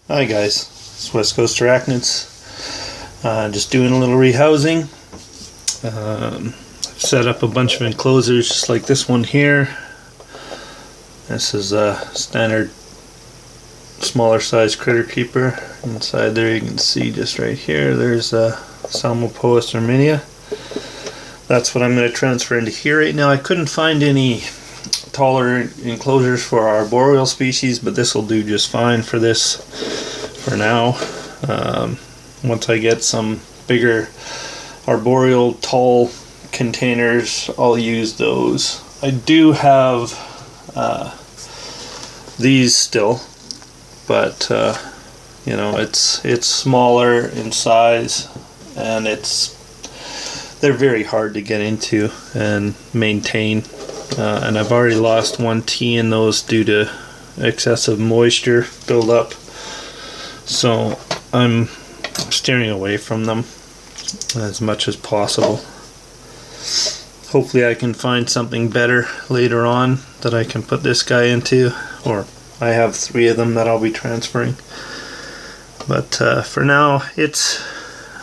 Hi guys, it's West Coast Arachnids. Just doing a little rehousing. I've set up a bunch of enclosures just like this one here. This is a standard smaller size critter keeper. Inside there you can see just right here there's a Psalmopoeus irminia. That's what I'm going to transfer into here right now. I couldn't find any taller enclosures for our arboreal species, but this will do just fine for this for now. Once I get some bigger arboreal tall containers, I'll use those. I do have these still, but you know, it's smaller in size, and they're very hard to get into and maintain. And I've already lost 1 T in those due to excessive moisture buildup, so I'm steering away from them as much as possible. Hopefully I can find something better later on that I can put this guy into, or I have 3 of them that I'll be transferring. But for now, it's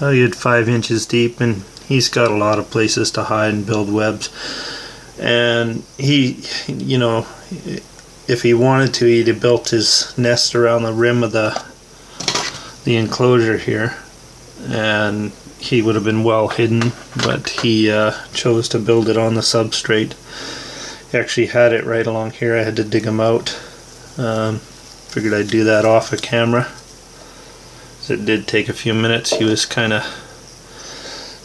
a good 5 inches deep, and he's got a lot of places to hide and build webs. And he, you know, if he wanted to, he'd have built his nest around the rim of the enclosure here, and he would have been well hidden, but he chose to build it on the substrate. He actually had it right along here. I had to dig him out. Figured I'd do that off of camera. So it did take a few minutes. He was kind of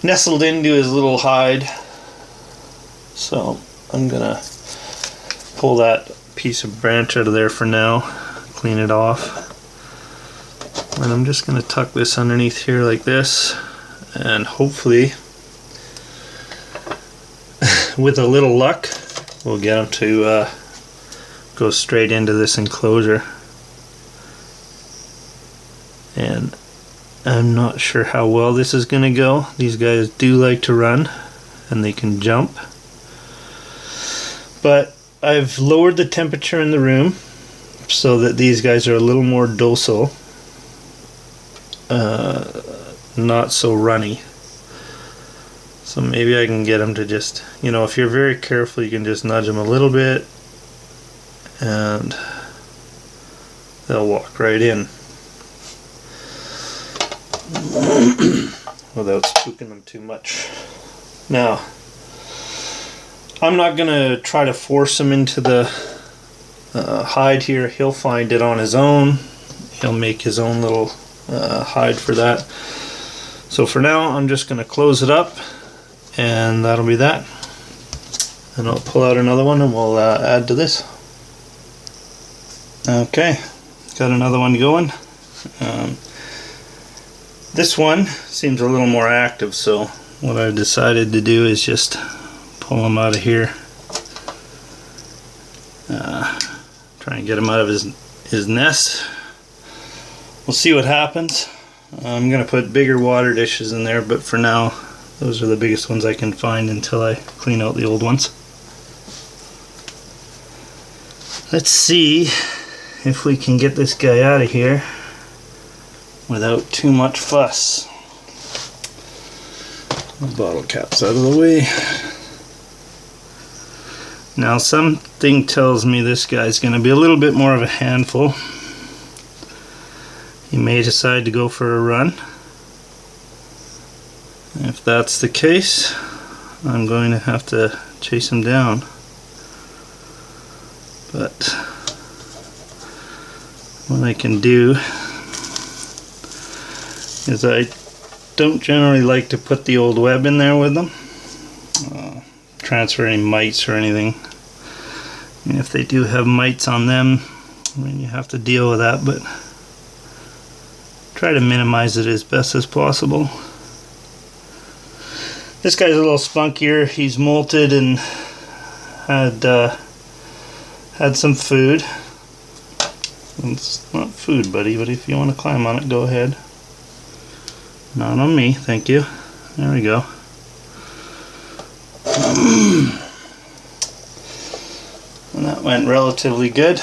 nestled into his little hide. So I'm gonna pull that piece of branch out of there for now, clean it off, and I'm just gonna tuck this underneath here like this, and hopefully with a little luck we'll get him to go straight into this enclosure. And I'm not sure how well this is gonna go. These guys do like to run, and they can jump. But I've lowered the temperature in the room so that these guys are a little more docile, not so runny. So maybe I can get them to just, you know, if you're very careful, you can just nudge them a little bit and they'll walk right in without spooking them too much. Now, I'm not going to try to force him into the hide here. He'll find it on his own. He'll make his own little hide for that. So for now, I'm just going to close it up, and that'll be that. And I'll pull out another one and we'll add to this. Okay, got another one going. This one seems a little more active, so what I decided to do is just pull him out of here. Try and get him out of his nest. We'll see what happens. I'm going to put bigger water dishes in there, but for now those are the biggest ones I can find until I clean out the old ones. Let's see if we can get this guy out of here without too much fuss. The bottle cap's out of the way. Now something tells me this guy's going to be a little bit more of a handful. He may decide to go for a run. If that's the case, I'm going to have to chase him down. But what I can do is I don't generally like to put the old web in there with them. Transfer any mites or anything. And if they do have mites on them, then you have to deal with that, but try to minimize it as best as possible. This guy's a little spunkier. He's molted and had some food. It's not food, buddy, but if you want to climb on it, go ahead. Not on me, thank you. There we go. And that went relatively good.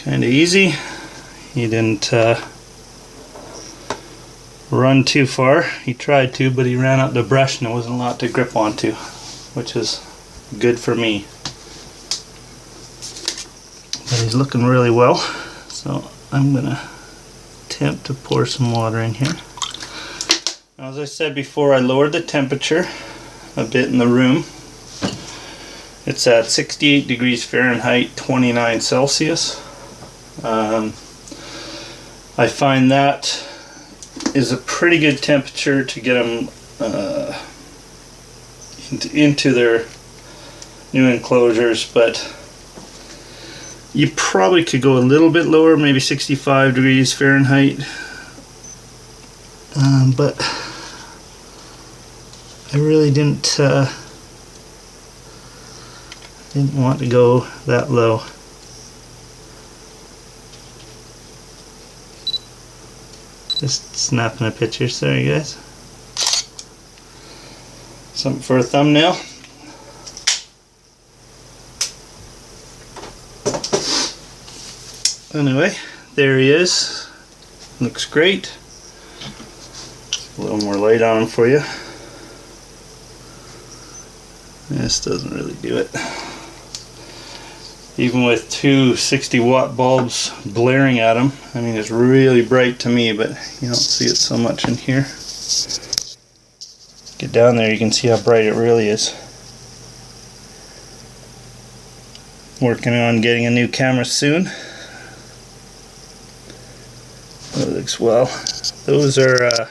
kind of easy. He didn't run too far. He tried to, but he ran up the brush and there wasn't a lot to grip onto, which is good for me. But he's looking really well, so I'm gonna attempt to pour some water in here. Now, as I said before, I lowered the temperature a bit in the room. It's at 68 degrees Fahrenheit, 29 Celsius. I find that is a pretty good temperature to get them into their new enclosures, but you probably could go a little bit lower, maybe 65 degrees Fahrenheit. But I really didn't want to go that low. Just snapping a picture, sorry guys. Something for a thumbnail. Anyway, there he is. Looks great. A little more light on him for you. This doesn't really do it. Even with two 60-watt bulbs blaring at him, I mean, it's really bright to me, but you don't see it so much in here. Get down there, you can see how bright it really is. Working on getting a new camera soon. That looks well. Those are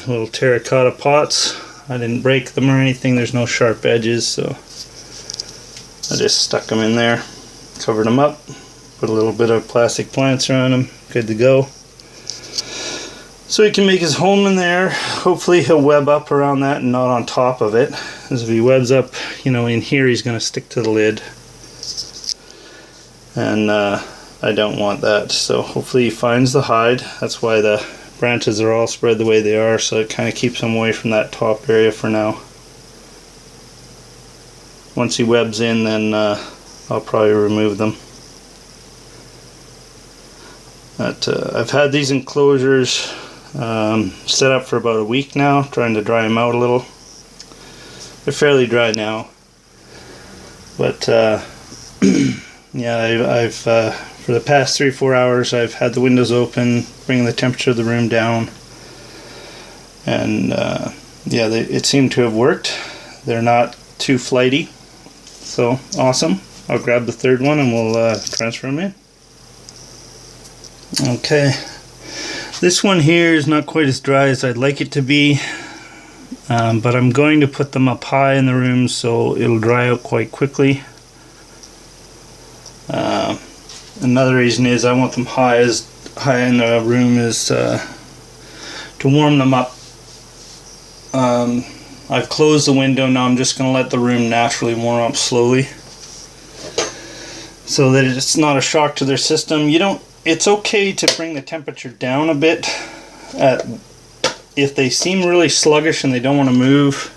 little terracotta pots. I didn't break them or anything, there's no sharp edges, so I just stuck them in there, covered them up, put a little bit of plastic plants around them, good to go. So he can make his home in there. Hopefully he'll web up around that and not on top of it. As if he webs up, you know, in here, he's going to stick to the lid. And I don't want that, so hopefully he finds the hide. That's why the branches are all spread the way they are, so it kind of keeps him away from that top area for now. Once he webs in, then I'll probably remove them. But I've had these enclosures set up for about a week now, trying to dry them out a little. They're fairly dry now, but yeah, I've for the past 3-4 hours I've had the windows open, bringing the temperature of the room down, and yeah, it seemed to have worked. They're not too flighty. So awesome. I'll grab the third one and we'll transfer them in. Okay. This one here is not quite as dry as I'd like it to be, but I'm going to put them up high in the room so it'll dry out quite quickly. Another reason is I want them high in the room is to warm them up. I've closed the window, now I'm just going to let the room naturally warm up slowly so that it's not a shock to their system. It's okay to bring the temperature down a bit if they seem really sluggish and they don't want to move.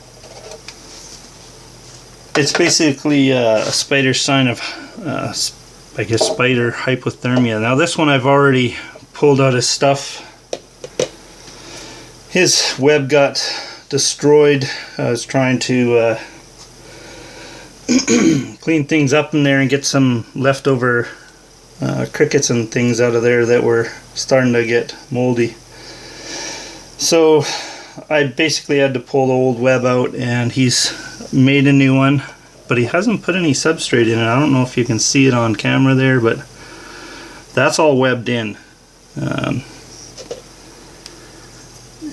It's basically a spider sign of I guess spider hypothermia. Now this one I've already pulled out his stuff. His web got destroyed. I was trying to clean things up in there and get some leftover crickets and things out of there that were starting to get moldy. So I basically had to pull the old web out, and he's made a new one, but he hasn't put any substrate in it. I don't know if you can see it on camera there, but that's all webbed in.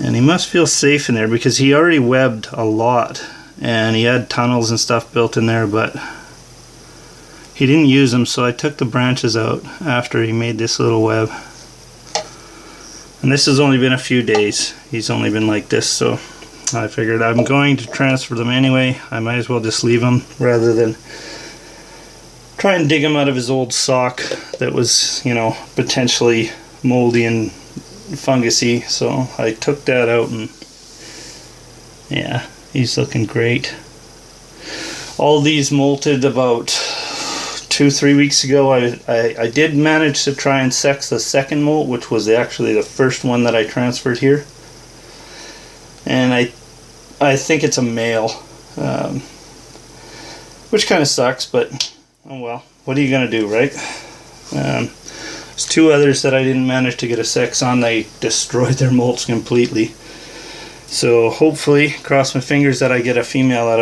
And he must feel safe in there because he already webbed a lot and he had tunnels and stuff built in there, but he didn't use them, so I took the branches out after he made this little web. And this has only been a few days. He's only been like this, so I figured I'm going to transfer them anyway. I might as well just leave them rather than try and dig him out of his old sock that was, you know, potentially moldy and fungusy. So I took that out, and yeah, he's looking great. All these molted about 2-3 weeks ago, I did manage to try and sex the second molt, which was actually the first one that I transferred here. And I think it's a male, which kind of sucks, but oh well, what are you gonna do, right? There's 2 others that I didn't manage to get a sex on. They destroyed their molts completely. So hopefully, cross my fingers that I get a female out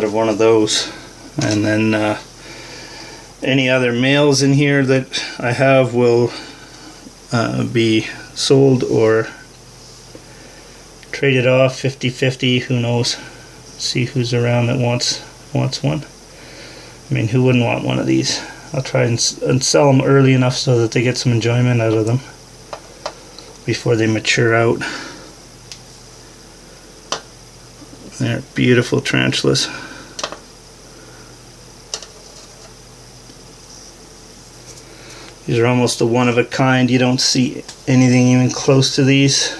of one of those. And then any other males in here that I have will be sold or traded off 50-50, who knows. See who's around that wants one. I mean, who wouldn't want one of these? I'll try and sell them early enough so that they get some enjoyment out of them before they mature out. They're beautiful tarantulas. These are almost a one of a kind. You don't see anything even close to these.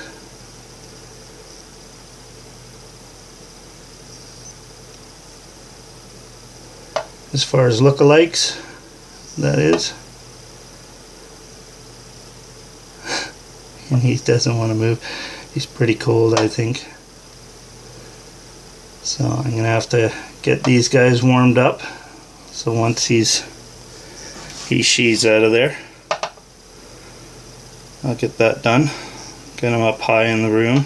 As far as lookalikes, that is. And he doesn't want to move. He's pretty cold, I think. So I'm gonna have to get these guys warmed up. So once she's out of there, I'll get that done. Get them up high in the room,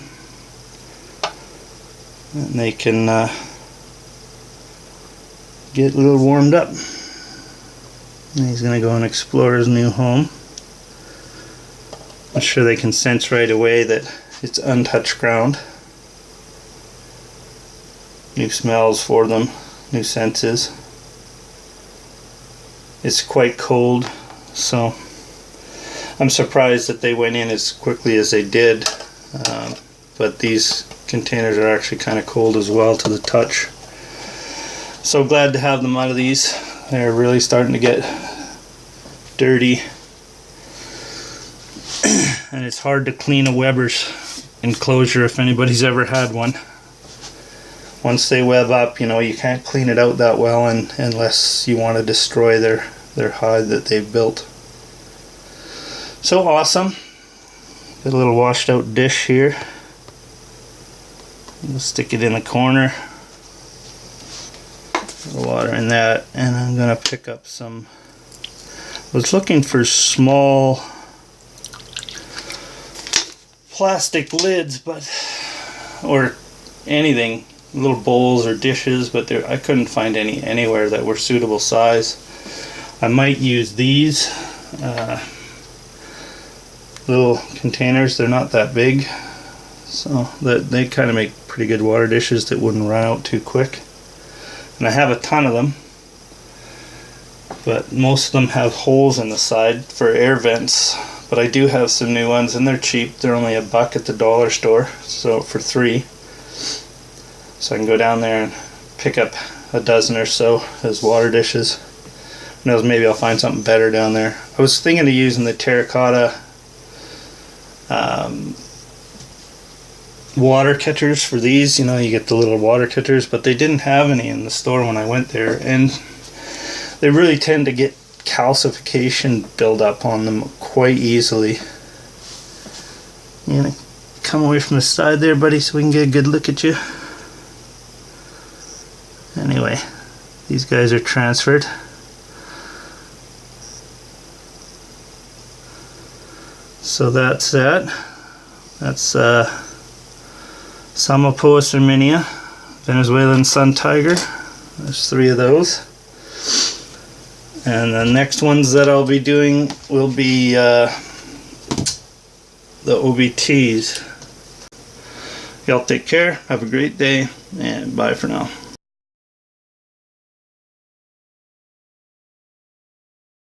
and they can get a little warmed up. And he's gonna go and explore his new home. I'm sure they can sense right away that it's untouched ground. New smells for them, new senses. It's quite cold, so I'm surprised that they went in as quickly as they did. But these containers are actually kind of cold as well to the touch. So glad to have them out of these. They're really starting to get dirty. And it's hard to clean a Weber's enclosure if anybody's ever had one. Once they web up, you know, you can't clean it out that well unless you want to destroy their hide that they've built. So awesome. Got a little washed out dish here. We'll stick it in the corner. A little water in that, and I'm gonna pick up some. I was looking for small plastic lids, or anything, little bowls or dishes, but I couldn't find any anywhere that were suitable size. I might use these little containers. They're not that big, so that they kind of make pretty good water dishes that wouldn't run out too quick. And I have a ton of them, but most of them have holes in the side for air vents. But I do have some new ones, and they're cheap. They're only $1 at the dollar store, so for 3. So I can go down there and pick up a dozen or so as water dishes. Who knows, maybe I'll find something better down there. I was thinking of using the terracotta water catchers for these. You know, you get the little water catchers, but they didn't have any in the store when I went there, and they really tend to get calcification build up on them quite easily. You gonna come away from the side there, buddy, so we can get a good look at you? Anyway, these guys are transferred. So that's that. That's Psalmopoeus irminia, Venezuelan sun tiger. There's 3 of those. And the next ones that I'll be doing will be the OBTs. Y'all take care, have a great day, and bye for now.